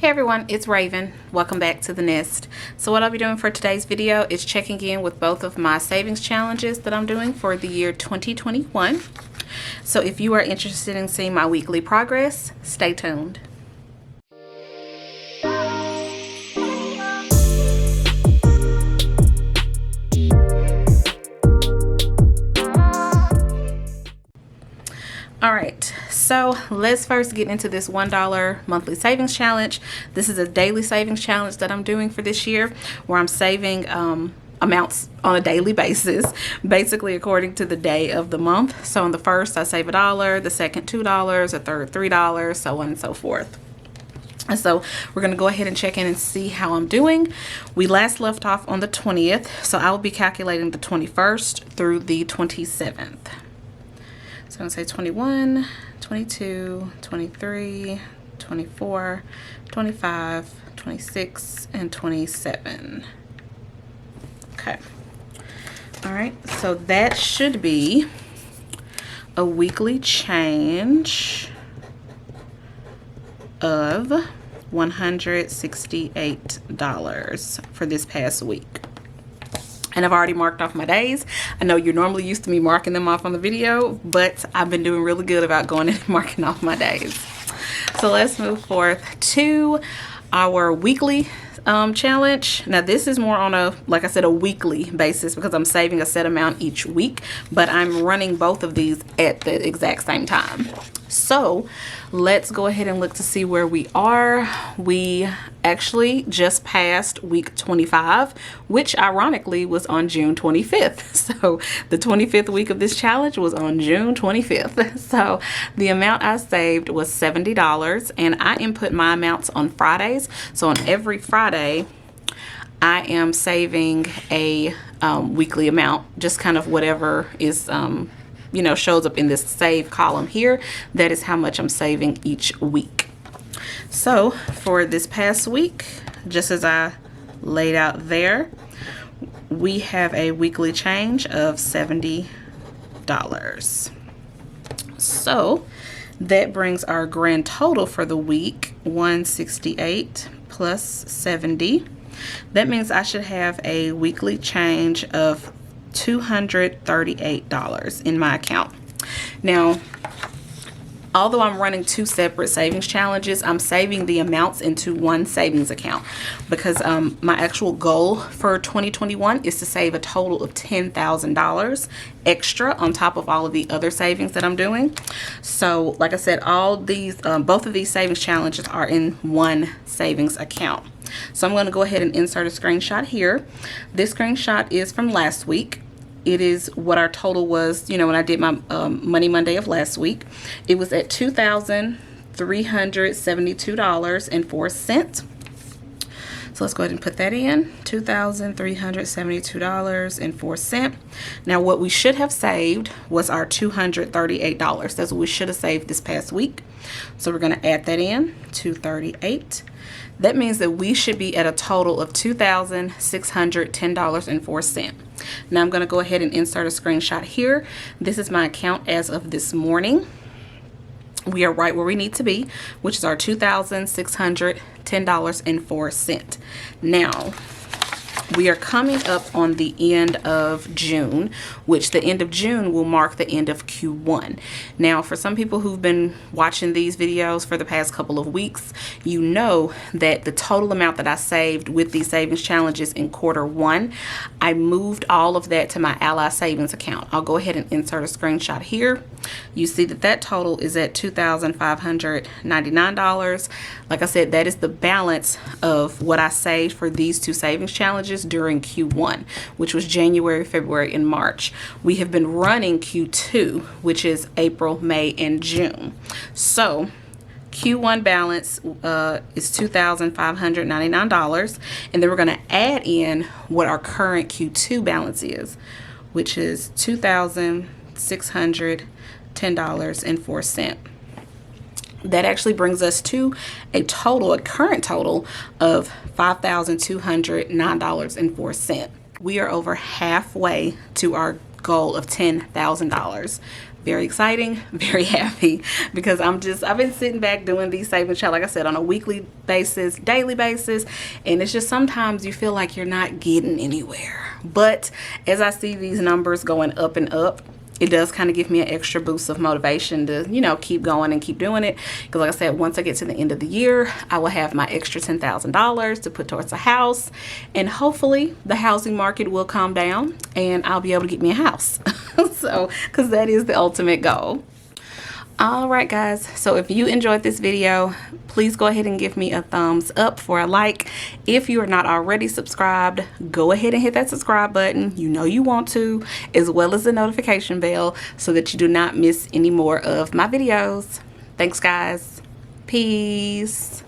Hey everyone, it's Raven. Welcome back to the Nest. So what I'll be doing for today's video is checking in with both of my savings challenges that I'm doing for the year 2021. So if you are interested in seeing my weekly progress, stay tuned. Alright, so let's first get into this $1 monthly savings challenge. This is a daily savings challenge that I'm doing for this year, where I'm saving amounts on a daily basis, basically according to the day of the month. So on the first I save $1, the second $2, the third $3, so on and so forth. And so we're going to go ahead and check in and see how I'm doing. We last left off on the 20th, so I will be calculating the 21st through the 27th. So I'm going to say 21, 22, 23, 24, 25, 26, and 27. Okay. All right. So that should be a weekly change of $168 for this past week. And I've already marked off my days. I know you're normally used to me marking them off on the video, but I've been doing really good about going in and marking off my days. So let's move forth to our weekly challenge. Now this is more on a, like I said, a weekly basis because I'm saving a set amount each week, but I'm running both of these at the exact same time. So let's go ahead and look to see where we are. We actually just passed week 25, which ironically was on June 25th. So the 25th week of this challenge was on June 25th. So the amount I saved was $70, and I input my amounts on Fridays. So on every Friday, I am saving a weekly amount, just kind of whatever is you know, shows up in this save column here. That is how much I'm saving each week. So for this past week, just as I laid out there, we have a weekly change of $70. So that brings our grand total for the week, 168 plus 70. That means I should have a weekly change of $238 in my account. Now, although I'm running two separate savings challenges, I'm saving the amounts into one savings account because my actual goal for 2021 is to save a total of $10,000 extra on top of all of the other savings that I'm doing. So like I said, all these both of these savings challenges are in one savings account. So I'm going to go ahead and insert a screenshot here. This screenshot is from last week. It is what our total was, you know, when I did my Money Monday of last week. It was at $2,372.04. So let's go ahead and put that in, $2,372.04. Now what we should have saved was our $238. That's what we should have saved this past week. So we're going to add that in, 238. That means that we should be at a total of $2,610.04. Now I'm going to go ahead and insert a screenshot here. This is my account as of this morning. We are right where we need to be, which is our $2,610.04. Now, we are coming up on the end of June, which the end of June will mark the end of Q1. Now, for some people who've been watching these videos for the past couple of weeks, you know that the total amount that I saved with these savings challenges in Q1, I moved all of that to my Ally Savings account. I'll go ahead and insert a screenshot here. You see that that total is at $2,599. Like I said, that is the balance of what I saved for these two savings challenges during Q1, which was January, February, and March. We have been running Q2, which is April, May, and June. So Q1 balance is $2,599, and then we're going to add in what our current Q2 balance is, which is $2,610.04. That actually brings us to a current total of $5,209.04. We are over halfway to our goal of $10,000. Very exciting, very happy, because I've been sitting back doing these savings challenge, like I said, on a weekly basis, daily basis, and it's just sometimes you feel like you're not getting anywhere. But as I see these numbers going up and up, it does kind of give me an extra boost of motivation to, you know, keep going and keep doing it. Because like I said, once I get to the end of the year, I will have my extra $10,000 to put towards a house. And hopefully the housing market will calm down and I'll be able to get me a house. So, because that is the ultimate goal. All right, guys, so if you enjoyed this video, please go ahead and give me a thumbs up for a like. If you are not already subscribed, go ahead and hit that subscribe button. You know you want to, as well as the notification bell, so that you do not miss any more of my videos. Thanks, guys. Peace.